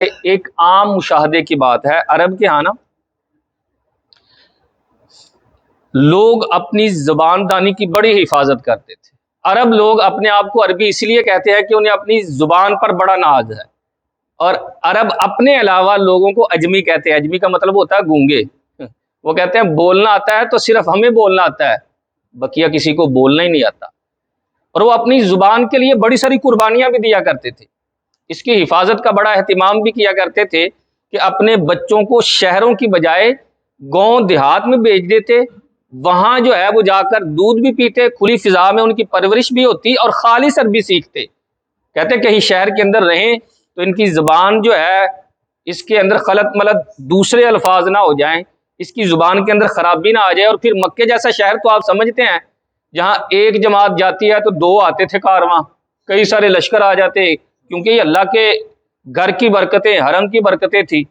ایک عام مشاہدے کی بات ہے، عرب کے ہاں نا لوگ اپنی زبان دانی کی بڑی حفاظت کرتے تھے۔ عرب لوگ اپنے آپ کو عربی اس لیے کہتے ہیں کہ انہیں اپنی زبان پر بڑا ناز ہے، اور عرب اپنے علاوہ لوگوں کو اجمی کہتے ہیں۔ اجمی کا مطلب ہوتا ہے گونگے۔ وہ کہتے ہیں بولنا آتا ہے تو صرف ہمیں بولنا آتا ہے، بقیہ کسی کو بولنا ہی نہیں آتا۔ اور وہ اپنی زبان کے لیے بڑی ساری قربانیاں بھی دیا کرتے تھے، اس کی حفاظت کا بڑا اہتمام بھی کیا کرتے تھے کہ اپنے بچوں کو شہروں کی بجائے گاؤں دیہات میں بھیج دیتے، وہاں جو ہے وہ جا کر دودھ بھی پیتے، کھلی فضا میں ان کی پرورش بھی ہوتی اور خالص عربی سیکھتے۔ کہتے کہیں شہر کے اندر رہیں تو ان کی زبان جو ہے اس کے اندر خلط ملط دوسرے الفاظ نہ ہو جائیں، اس کی زبان کے اندر خرابی نہ آ جائے۔ اور پھر مکے جیسا شہر تو آپ سمجھتے ہیں جہاں ایک جماعت جاتی ہے تو دو آتے تھے کارواں، کئی سارے لشکر آ جاتے، کیونکہ یہ اللہ کے گھر کی برکتیں، حرم کی برکتیں تھی۔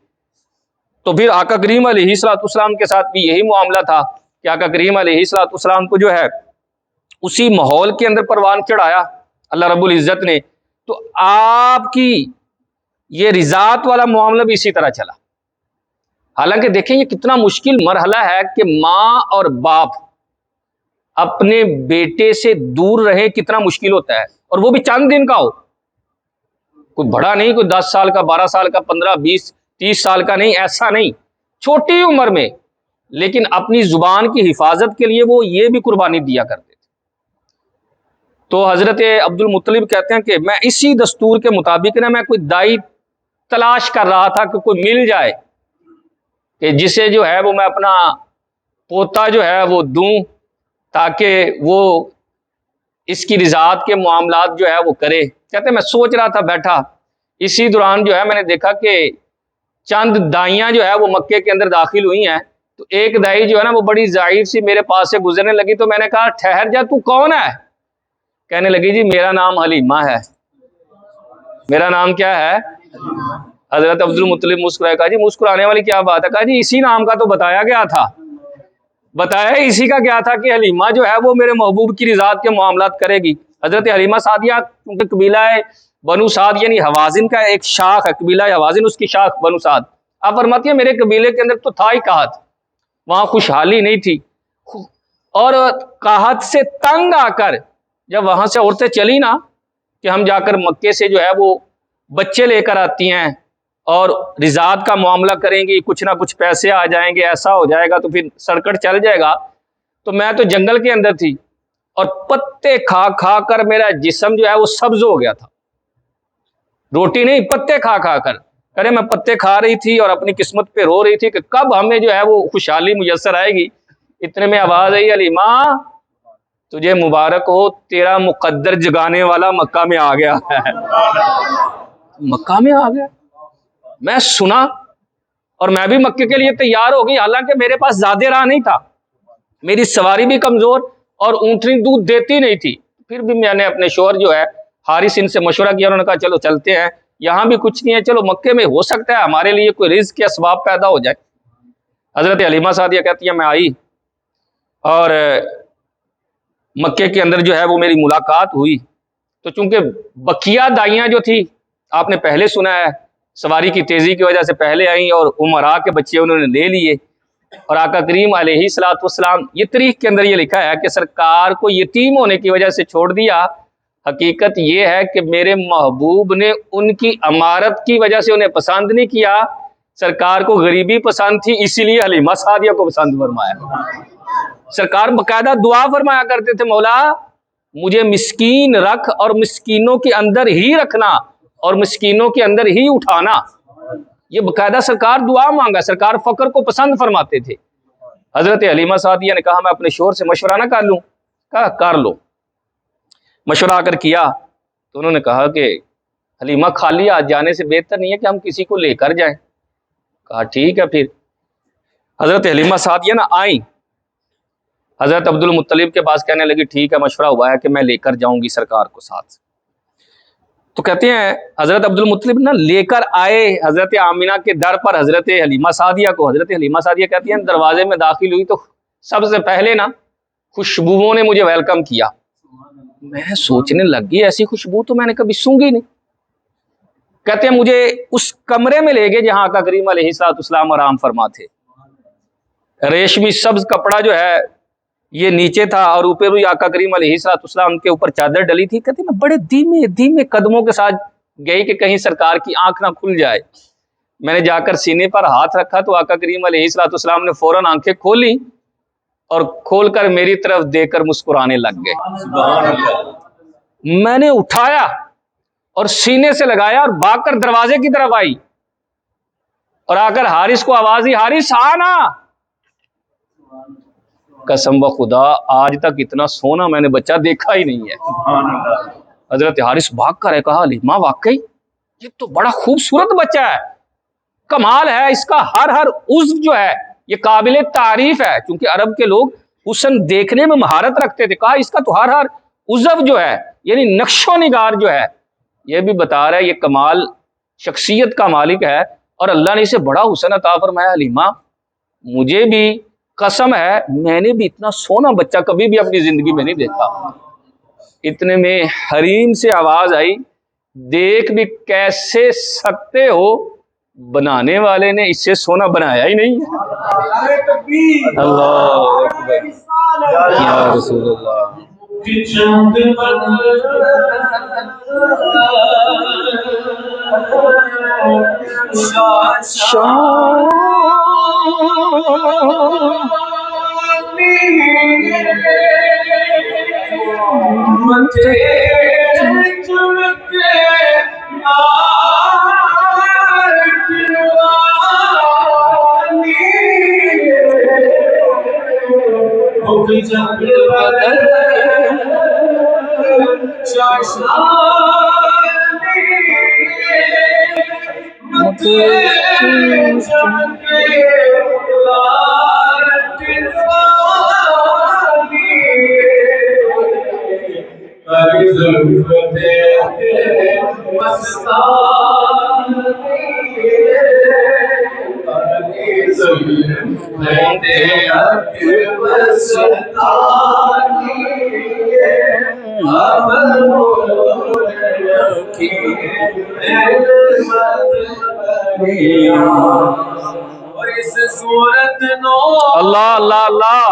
تو پھر آقا کریم علیہ الصلوۃ والسلام کے ساتھ بھی یہی معاملہ تھا کہ آقا کریم علیہ الصلوۃ والسلام کو جو ہے اسی ماحول کے اندر پروان چڑھایا اللہ رب العزت نے، تو آپ کی یہ رضاعت والا معاملہ بھی اسی طرح چلا۔ حالانکہ دیکھیں یہ کتنا مشکل مرحلہ ہے کہ ماں اور باپ اپنے بیٹے سے دور رہے، کتنا مشکل ہوتا ہے، اور وہ بھی چند دن کا ہو، کوئی بڑا نہیں، کوئی 10 سال کا، 12 سال کا، 15 20 30 سال کا نہیں، ایسا نہیں، چھوٹی عمر میں، لیکن اپنی زبان کی حفاظت کے لیے وہ یہ بھی قربانی دیا کرتے تھے۔ تو حضرت عبد المطلب کہتے ہیں کہ میں اسی دستور کے مطابق نا میں کوئی دائی تلاش کر رہا تھا کہ کوئی مل جائے کہ جسے جو ہے وہ میں اپنا پوتا جو ہے وہ دوں، تاکہ وہ اس کی رضاعت کے معاملات جو ہے وہ کرے۔ کہتے ہیں میں سوچ رہا تھا بیٹھا، اسی دوران جو ہے میں نے دیکھا کہ چند دائیاں جو ہے وہ مکے کے اندر داخل ہوئی ہیں، تو ایک دائی جو ہے نا وہ بڑی ضعیف سی میرے پاس سے گزرنے لگی، تو میں نے کہا ٹھہر جا، تو کون ہے؟ کہنے لگی جی میرا نام حلیمہ ہے۔ میرا نام کیا ہے؟ حضرت عبد المطلب مسکرائے، کہا جی مسکرانے والی کیا بات ہے؟ کہا جی اسی نام کا تو بتایا گیا تھا، بتایا اسی کا کیا تھا کہ حلیمہ جو ہے وہ میرے محبوب کی رضاعت کے معاملات کرے گی۔ حضرت حلیمہ سعدیہ کیونکہ قبیلہ ہے بنو سعد، یعنی حوازن کا ایک شاخ ہے، قبیلہ حوازن اس کی شاخ بنو سعد۔ آپ فرماتی ہیں میرے قبیلے کے اندر تو تھا ہی قحط، وہاں خوشحالی نہیں تھی، اور قحط سے تنگ آ کر جب وہاں سے عورتیں چلی نا کہ ہم جا کر مکے سے جو ہے وہ بچے لے کر آتی ہیں اور رضاعت کا معاملہ کریں گی، کچھ نہ کچھ پیسے آ جائیں گے، ایسا ہو جائے گا تو پھر سرکٹ چل جائے گا، تو میں تو جنگل کے اندر تھی اور پتے کھا کھا کر میرا جسم جو ہے وہ سبز ہو گیا تھا، روٹی نہیں پتے کھا کھا کر۔ کرے میں پتے کھا رہی تھی اور اپنی قسمت پہ رو رہی تھی کہ کب ہمیں جو ہے وہ خوشحالی میسر آئے گی۔ اتنے میں آواز آئی حلیمہ تجھے مبارک ہو، تیرا مقدر جگانے والا مکہ میں آ گیا ہے۔ مکہ میں آ گیا، میں سنا اور میں بھی مکے کے لیے تیار ہو گئی، حالانکہ میرے پاس زیادہ راہ نہیں تھا، میری سواری بھی کمزور اور اونٹنی دودھ دیتی نہیں تھی۔ پھر بھی میں نے اپنے شوہر جو ہے حارث ان سے مشورہ کیا، انہوں نے کہا چلو چلتے ہیں، یہاں بھی کچھ نہیں ہے، چلو مکے میں ہو سکتا ہے ہمارے لیے کوئی رزق کے اسباب پیدا ہو جائے۔ حضرت حلیمہ سعدیہ کہتی ہے میں آئی اور مکے کے اندر جو ہے وہ میری ملاقات ہوئی، تو چونکہ بقیہ دائیاں جو تھی آپ نے پہلے سنا ہے سواری کی تیزی کی وجہ سے پہلے آئیں اور امراء کے بچے انہوں نے لے لیے، اور آقا کریم علیہ الصلوۃ والسلام یہ تاریخ کے اندر یہ لکھا ہے کہ سرکار کو یتیم ہونے کی وجہ سے چھوڑ دیا۔ حقیقت یہ ہے کہ میرے محبوب نے ان کی امارت کی وجہ سے انہیں پسند نہیں کیا، سرکار کو غریبی پسند تھی، اسی لیے حلیمہ سعدیہ کو پسند فرمایا۔ سرکار باقاعدہ دعا فرمایا کرتے تھے مولا مجھے مسکین رکھ اور مسکینوں کے اندر ہی رکھنا اور مسکینوں کے اندر ہی اٹھانا، یہ باقاعدہ سرکار دعا مانگا، سرکار فقر کو پسند فرماتے تھے۔ حضرت حلیمہ سعدیہ نے کہا میں اپنے شوہر سے مشورہ نہ کر لوں؟ کہا کر لو۔ مشورہ اگر کیا تو انہوں نے کہا کہ حلیمہ خالی ہاتھ جانے سے بہتر نہیں ہے کہ ہم کسی کو لے کر جائیں؟ کہا ٹھیک ہے۔ پھر حضرت حلیمہ سعدیہ نہ آئیں حضرت عبد المطلب کے پاس، کہنے لگی ٹھیک ہے مشورہ ہوا ہے کہ میں لے کر جاؤں گی سرکار کو ساتھ۔ تو کہتے ہیں حضرت عبد المطلب نہ لے کر آئے حضرت آمینہ کے در پر حضرت حلیمہ سعدیہ کو۔ حضرت حلیمہ سعدیہ کہتی ہیں دروازے میں داخل ہوئی تو سب سے پہلے نا خوشبوؤں نے مجھے ویلکم کیا۔ میں سوچنے لگ گئی ایسی خوشبو تو میں نے کبھی سونگھی نہیں، کہتے ہیں مجھے اس کمرے میں لے گئے جہاں آقا کریم علیہ الصلوۃ والسلام آرام فرما تھے. ریشمی سبز کپڑا جو ہے یہ نیچے تھا اور اوپر بھی آقا کریم علیہ الصلوۃ والسلام کے اوپر چادر ڈلی تھی. کہتے ہیں میں بڑے دھیمے دھیمے قدموں کے ساتھ گئی کہ کہیں سرکار کی آنکھ نہ کھل جائے. میں نے جا کر سینے پر ہاتھ رکھا تو آقا کریم علیہ الصلوۃ والسلام نے فوراً آنکھیں کھولی اور کھول کر میری طرف دیکھ کر مسکرانے لگ گئے. میں نے اٹھایا اور سینے سے لگایا اور بھاگ کر دروازے کی طرف آئی اور آ کر حارث کو آواز دی، حارث آنا. قسم بخدا آج تک اتنا سونا میں نے بچہ دیکھا ہی نہیں ہے. حضرت حارث بھاگ کر ہے، کہا حلیمہ واقعی یہ تو بڑا خوبصورت بچہ ہے، کمال ہے اس کا، ہر عضو جو ہے یہ قابل تعریف ہے. کیونکہ عرب کے لوگ حسن دیکھنے میں مہارت رکھتے تھے. کہا اس کا تو ہر عضو جو ہے یعنی نقش و نگار جو ہے یہ بھی بتا رہا ہے یہ کمال شخصیت کا مالک ہے اور اللہ نے اسے بڑا حسن عطا فرمایا. حلیمہ مجھے بھی قسم ہے میں نے بھی اتنا سونا بچہ کبھی بھی اپنی زندگی میں نہیں دیکھا. اتنے میں حریم سے آواز آئی، دیکھ بھی کیسے سکتے ہو، بنانے والے نے اس سے سونا بنایا ہی نہیں ہے. اللہ اکبر یا رسول اللہ. اللہ اللہ اللہ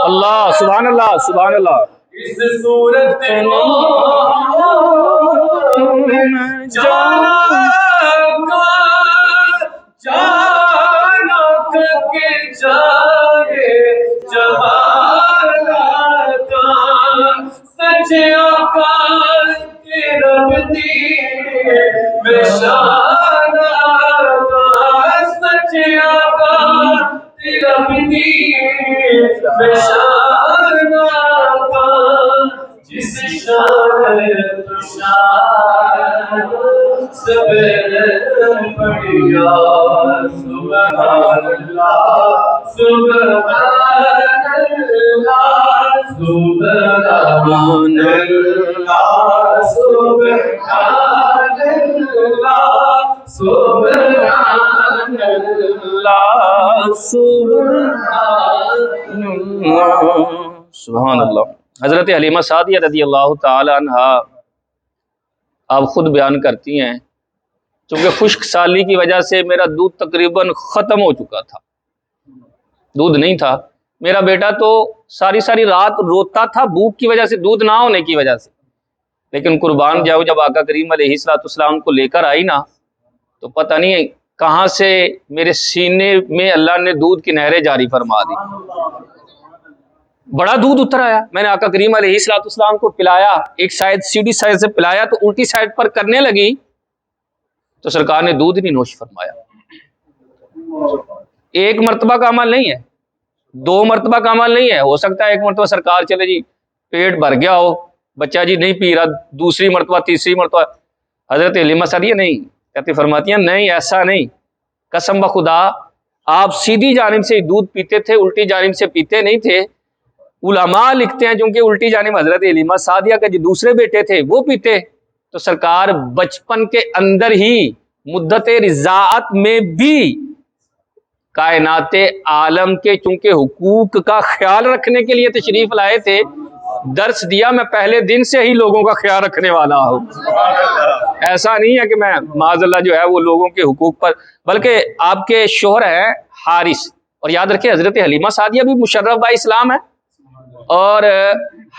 اللہ سبحان اللہ سبحان اللہ. اس صورت سبحان اللہ. حضرت حلیمہ سعدیہ رضی اللہ تعالی عنہا آپ خود بیان کرتی ہیں چونکہ خشک سالی کی وجہ سے میرا دودھ تقریباً ختم ہو چکا تھا، دودھ نہیں تھا. میرا بیٹا تو ساری رات روتا تھا بھوک کی وجہ سے، دودھ نہ ہونے کی وجہ سے. لیکن قربان جاؤ جب آقا کریم علیہ الصلوۃ والسلام کو لے کر آئی نا تو پتہ نہیں کہاں سے میرے سینے میں اللہ نے دودھ کی نہریں جاری فرما دی. بڑا دودھ اتر آیا. میں نے آقا کریم علیہ الصلوۃ والسلام کو پلایا، ایک سائڈ سیدھی سائڈ سے پلایا تو الٹی سائڈ پر کرنے لگی تو سرکار نے دودھ نہیں نوش فرمایا. ایک مرتبہ کا عمل نہیں ہے، 2 مرتبہ کا عمل نہیں ہے. ہو سکتا ہے ایک مرتبہ سرکار چلے جی پیٹ بھر گیا ہو، بچہ جی نہیں پی رہا، دوسری مرتبہ تیسری مرتبہ. حضرت حلیمہ سعدیہ نہیں کہتی، فرماتی ہیں نہیں ایسا نہیں، قسم بخدا آپ سیدھی جانب سے دودھ پیتے تھے، الٹی جانب سے پیتے نہیں تھے. علماء لکھتے ہیں چونکہ الٹی جانب حضرت حلیمہ سعدیہ کے جو دوسرے بیٹے تھے وہ پیتے تو سرکار بچپن کے اندر ہی مدت رضاعت میں بھی کائنات عالم کے چونکہ حقوق کا خیال رکھنے کے لیے تشریف لائے تھے، درس دیا میں پہلے دن سے ہی لوگوں کا خیال رکھنے والا ہوں۔ ایسا نہیں ہے کہ میں معاذ اللہ جو ہے وہ لوگوں کے حقوق پر، بلکہ آپ کے شوہر ہیں حارث، اور یاد رکھیں حضرت حلیمہ سعدیہ بھی مشرف با اسلام ہے، اور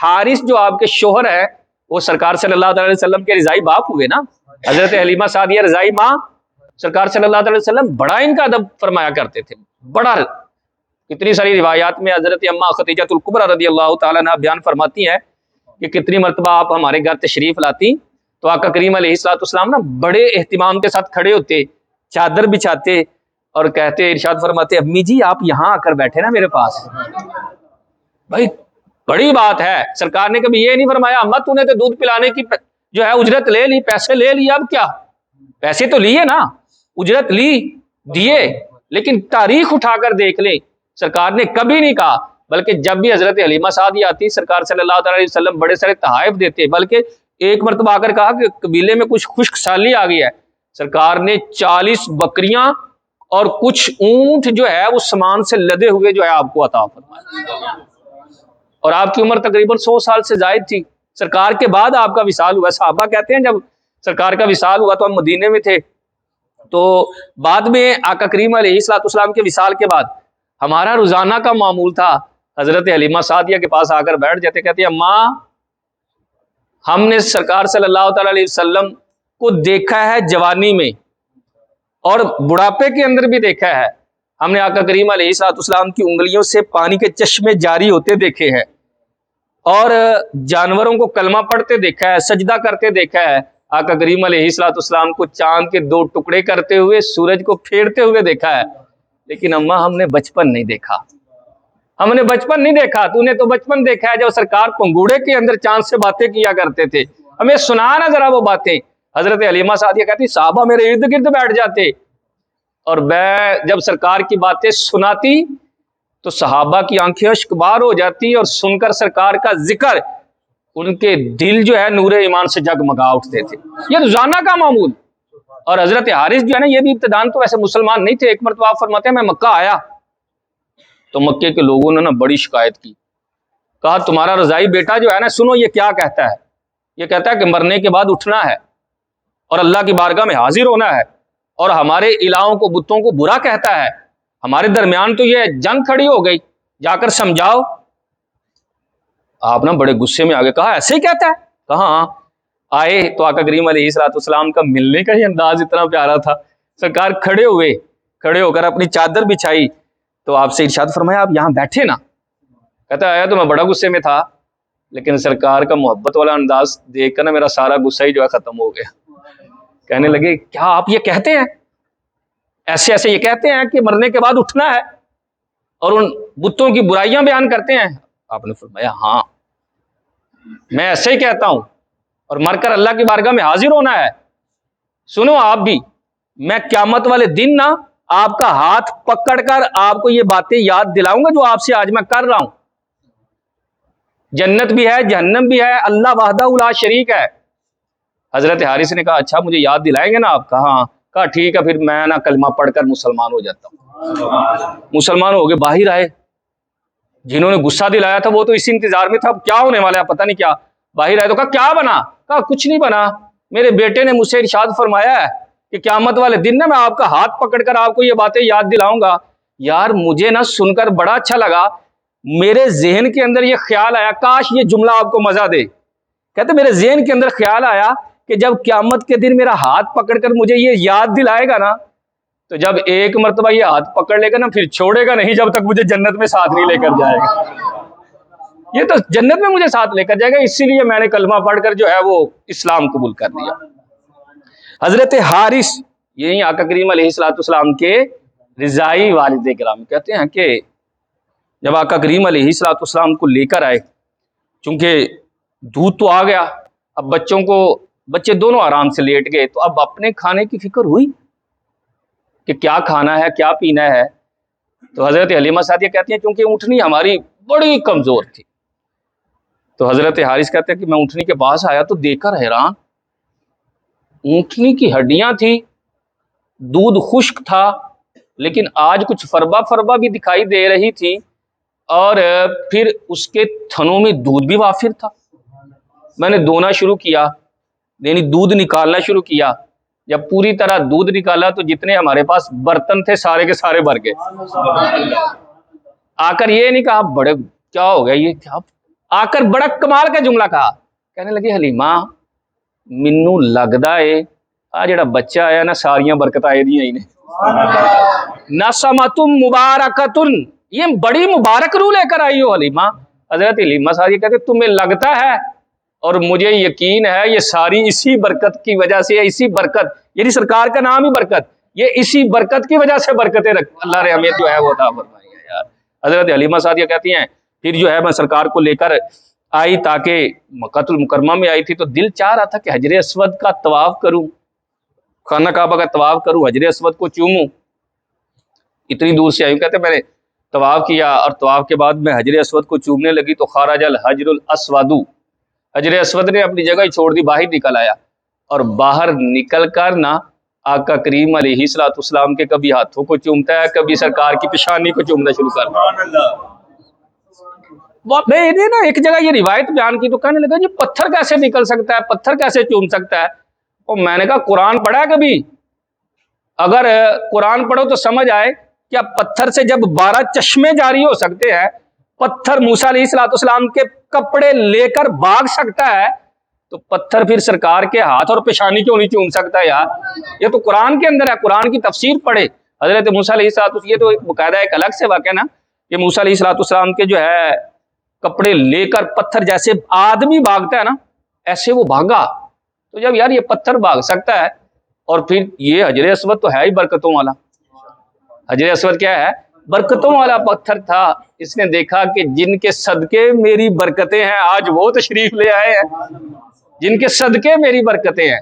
حارث جو آپ کے شوہر ہے وہ سرکار صلی اللہ علیہ وسلم کے رضائی باپ ہوئے نا۔ حضرت حلیمہ سعدیہ رضائی ماں، سرکار صلی اللہ علیہ وسلم بڑا ان کا ادب فرمایا کرتے تھے، بڑا۔ کتنی ساری روایات میں حضرت اماں خدیجہ الکبریٰ رضی اللہ تعالیٰ عنہا بیان فرماتی ہیں کہ کتنی مرتبہ آپ ہمارے گھر تشریف لاتی تو آقا کریم علیہ الصلوۃ والسلام نا بڑے اہتمام کے ساتھ کھڑے ہوتے، چادر بچھاتے اور کہتے، ارشاد فرماتے، امی جی آپ یہاں آ کر بیٹھے نا میرے پاس۔ بھائی بڑی بات ہے، سرکار نے کبھی یہ نہیں فرمایا اما تو نے تو دودھ پلانے کی جو ہے اجرت لے لی، پیسے لے لی، اب کیا؟ پیسے تو لیے نا، اجرت لی، دیے، لیکن تاریخ اٹھا کر دیکھ لیں سرکار نے کبھی نہیں کہا، بلکہ جب بھی حضرت حلیمہ سعدیہ آتی سرکار صلی اللہ علیہ وسلم بڑے سارے تحائف دیتے، بلکہ ایک مرتبہ آ کر کہا کہ قبیلے میں کچھ خشک سالی آ گئی ہے، سرکار نے 40 بکریاں اور کچھ اونٹ جو ہے وہ سامان سے لدے ہوئے جو ہے آپ کو عطا فرمایا، اور آپ کی عمر تقریباً 100 سال سے زائد تھی۔ سرکار کے بعد آپ کا وصال ہوا، صحابہ کہتے ہیں جب سرکار کا وصال ہوا تو ہم مدینے میں تھے، تو بعد میں آقا کریم علیہ الصلوۃ والسلام کے وصال کے بعد ہمارا روزانہ کا معمول تھا حضرت حلیمہ سعدیہ کے پاس آ کر بیٹھ جاتے، کہتے ہیں اماں ہم نے سرکار صلی اللہ تعالی علیہ وسلم کو دیکھا ہے جوانی میں اور بڑھاپے کے اندر بھی دیکھا ہے، ہم نے آقا کریم علیہ الصلوۃ والسلام کی انگلیوں سے پانی کے چشمے جاری ہوتے دیکھے ہیں، اور جانوروں کو کلمہ پڑھتے دیکھا ہے، سجدہ کرتے دیکھا ہے، آقا کریم علیہ الصلوۃ والسلام کو چاند کے 2 ٹکڑے کرتے ہوئے سورج کو پھیرتے ہوئے دیکھا ہے، لیکن اماں ہم نے بچپن نہیں دیکھا، ہم نے بچپن نہیں دیکھا، تو نے تو بچپن دیکھا ہے جب سرکار پنگوڑے کے اندر چاند سے باتیں کیا کرتے تھے، ہمیں سنا نا ذرا وہ باتیں۔ حضرت حلیمہ سعدیہ کہتی صحابہ میرے ارد گرد بیٹھ جاتے اور میں جب سرکار کی باتیں سناتی تو صحابہ کی آنکھیں اشکبار ہو جاتی اور سن کر سرکار کا ذکر ان کے دل جو ہے نور ایمان سے جگمگا اٹھتے تھے، یہ روزانہ کا معمول۔ اور حضرت حارث جو ہے نا یہ بھی ابتدان تو ویسے مسلمان نہیں تھے، ایک مرتبہ آپ فرماتے ہیں میں مکہ آیا تو مکے کے لوگوں نے نا بڑی شکایت کی، کہا تمہارا رضائی بیٹا جو ہے نا سنو یہ کیا کہتا ہے، یہ کہتا ہے کہ مرنے کے بعد اٹھنا ہے اور اللہ کی بارگاہ میں حاضر ہونا ہے، اور ہمارے الہوں کو بتوں کو برا کہتا ہے، ہمارے درمیان تو یہ جنگ کھڑی ہو گئی، جا کر سمجھاؤ۔ آپ نا بڑے غصے میں آگے کہا ایسے ہی کہتا ہے، کہاں آئے تو آقا کریم علیہ الصلوۃ والسلام کا ملنے کا ہی انداز اتنا پیارا تھا، سرکار کھڑے ہوئے، کھڑے ہو کر اپنی چادر بچھائی تو آپ سے ارشاد فرمایا آپ یہاں بیٹھے نا، کہتا آیا تو میں بڑا غصے میں تھا، لیکن سرکار کا محبت والا انداز دیکھ کر نا میرا سارا غصہ ہی جو ہے ختم ہو گیا۔ کہنے لگے کیا آپ یہ کہتے ہیں، ایسے ایسے یہ کہتے ہیں کہ مرنے کے بعد اٹھنا ہے اور ان بتوں کی برائیاں بیان کرتے ہیں؟ آپ نے فرمایا ہاں میں ایسے ہی کہتا ہوں، اور مر کر اللہ کی بارگاہ میں حاضر ہونا ہے۔ سنو آپ بھی، میں قیامت والے دن نا آپ کا ہاتھ پکڑ کر آپ کو یہ باتیں یاد دلاؤں گا جو آپ سے آج میں کر رہا ہوں، جنت بھی ہے جہنم بھی ہے، اللہ وحدہ لا شریک ہے۔ حضرت حارث نے کہا اچھا مجھے یاد دلائیں گے نا آپ؟ کہا کہا ٹھیک ہے پھر میں نا کلمہ پڑھ کر مسلمان ہو جاتا ہوں۔ مسلمان ہو گئے، باہر آئے، جنہوں نے غصہ دلایا تھا وہ تو اسی انتظار میں تھا اب کیا ہونے والا ہے پتہ نہیں کیا، باہر آئے تو کہا کیا بنا؟ کہا کچھ نہیں بنا، میرے بیٹے نے مجھ سے ارشاد فرمایا ہے کہ قیامت والے دن نا میں آپ کا ہاتھ پکڑ کر آپ کو یہ باتیں یاد دلاؤں گا۔ یار مجھے نا سن کر بڑا اچھا لگا، میرے ذہن کے اندر یہ خیال آیا، کاش یہ جملہ آپ کو مزہ دے، کہتے میرے ذہن کے اندر خیال آیا کہ جب قیامت کے دن میرا ہاتھ پکڑ کر مجھے یہ یاد دلائے گا نا تو جب ایک مرتبہ یہ ہاتھ پکڑ لے گا نا پھر چھوڑے گا نہیں جب تک مجھے جنت میں ساتھ نہیں لے کر جائے گا، یہ تو جنت میں مجھے ساتھ لے کر جائے گا، اسی لیے میں نے کلمہ پڑھ کر جو ہے وہ اسلام قبول کر لیا۔ حضرت حارث یہی آقا کریم علیہ الصلوۃ والسلام کے رضائی والد کرام، کہتے ہیں کہ جب آقا کریم علیہ الصلوۃ والسلام کو لے کر آئے، چونکہ دودھ تو آ گیا، اب بچے دونوں آرام سے لیٹ گئے، تو اب اپنے کھانے کی فکر ہوئی کہ کیا کھانا ہے کیا پینا ہے، تو حضرت حلیمہ سعدیہ کہتی ہیں کیونکہ اونٹنی ہماری بڑی کمزور تھی، تو حضرت حارث کہتے ہیں کہ میں اونٹنی کے پاس آیا تو دیکھ کر حیران اونٹنی کی ہڈیاں تھی، دودھ خشک تھا، لیکن آج کچھ فربا فربا بھی دکھائی دے رہی تھی، اور پھر اس کے تھنوں میں دودھ بھی وافر تھا۔ میں نے دونا شروع کیا، یعنی دودھ نکالنا شروع کیا۔ جب پوری طرح دودھ نکالا تو جتنے ہمارے پاس برتن تھے سارے کے سارے بھر گئے۔ آ کر یہ نہیں کہا بڑے کیا ہو گیا یہ کیا، آ کر بڑا کمال کا جملہ کہا، کہنے لگے حلیمہ مینوں لگدا ہے آ جڑا بچہ آیا نا ساریاں برکت آئے دیاں انہیں، نسمتم مبارکتن، یہ بڑی مبارک روح لے کر آئی ہو حلیمہ۔ حضرت حلیمہ ساری کہتے تمہیں لگتا ہے اور مجھے یقین ہے یہ ساری اسی برکت کی وجہ سے، اسی برکت یعنی سرکار کا نام ہی برکت، یہ اسی برکت کی وجہ سے برکتیں اللہ نے ہمیں جو ہے وہ عطا فرمائی ہے یار۔ حضرت حلیمہ سعدیہ کہتی ہیں پھر جو ہے میں سرکار کو لے کر آئی، تاکہ مکہ المکرمہ میں آئی تھی تو دل چاہ رہا تھا کہ حجر اسود کا طواف کروں، خانہ کعبہ کا طواف کروں، حجر اسود کو چوموں۔ اتنی دور سے آئی، کہتے میں نے طواف کیا اور طواف کے بعد میں حجر اسود کو چومنے لگی تو خرج الحجر الاسود، حجر اسود نے اپنی جگہ ہی چھوڑ دی، باہر نکل آیا، اور باہر نکل کر نا آقا کریم علیہ الصلوۃ والسلام کے کبھی ہاتھوں کو چومتا ہے، کبھی سرکار کی پیشانی کو چومنا شروع کرتا ہے۔ میں نے نا ایک جگہ یہ روایت بیان کی تو کہنے لگا جی پتھر کیسے نکل سکتا ہے، پتھر کیسے چوم سکتا ہے؟ اور میں نے کہا قرآن پڑھا ہے کبھی؟ اگر قرآن پڑھو تو سمجھ آئے کیا پتھر سے جب 12 چشمے جاری ہو سکتے ہیں، پتھر موسیٰ علیہ السلام کے کپڑے لے کر بھاگ سکتا ہے، تو پتھر پھر سرکار کے ہاتھ اور پیشانی کیوں نہیں چوم سکتا یار؟ یہ تو قرآن کے اندر ہے، قرآن کی تفسیر پڑھے۔ حضرت موسیٰ علیہ السلام، یہ تو ایک باقاعدہ ایک الگ سے واقعہ نا کہ موسیٰ علیہ السلام کے جو ہے کپڑے لے کر پتھر جیسے آدمی بھاگتا ہے نا ایسے وہ بھاگا، تو جب یار یہ پتھر بھاگ سکتا ہے، اور پھر یہ حجر اسود تو ہے ہی برکتوں والا، حجر اسود کیا ہے؟ برکتوں والا پتھر تھا۔ اس نے دیکھا کہ جن کے صدقے میری برکتیں ہیں آج وہ تشریف لے آئے ہیں، جن کے صدقے میری برکتیں ہیں،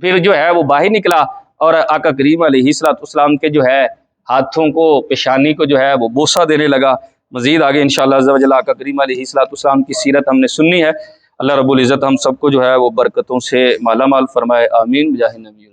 پھر جو ہے وہ باہر نکلا اور آقا کریم علیہ السلام کے جو ہے ہاتھوں کو پیشانی کو جو ہے وہ بوسہ دینے لگا۔ مزید آگے انشاءاللہ عز و جل آقا کریم علیہ السلام کی سیرت ہم نے سننی ہے۔ اللہ رب العزت ہم سب کو جو ہے وہ برکتوں سے مالا مال فرمائے، آمین بجاہ نبی۔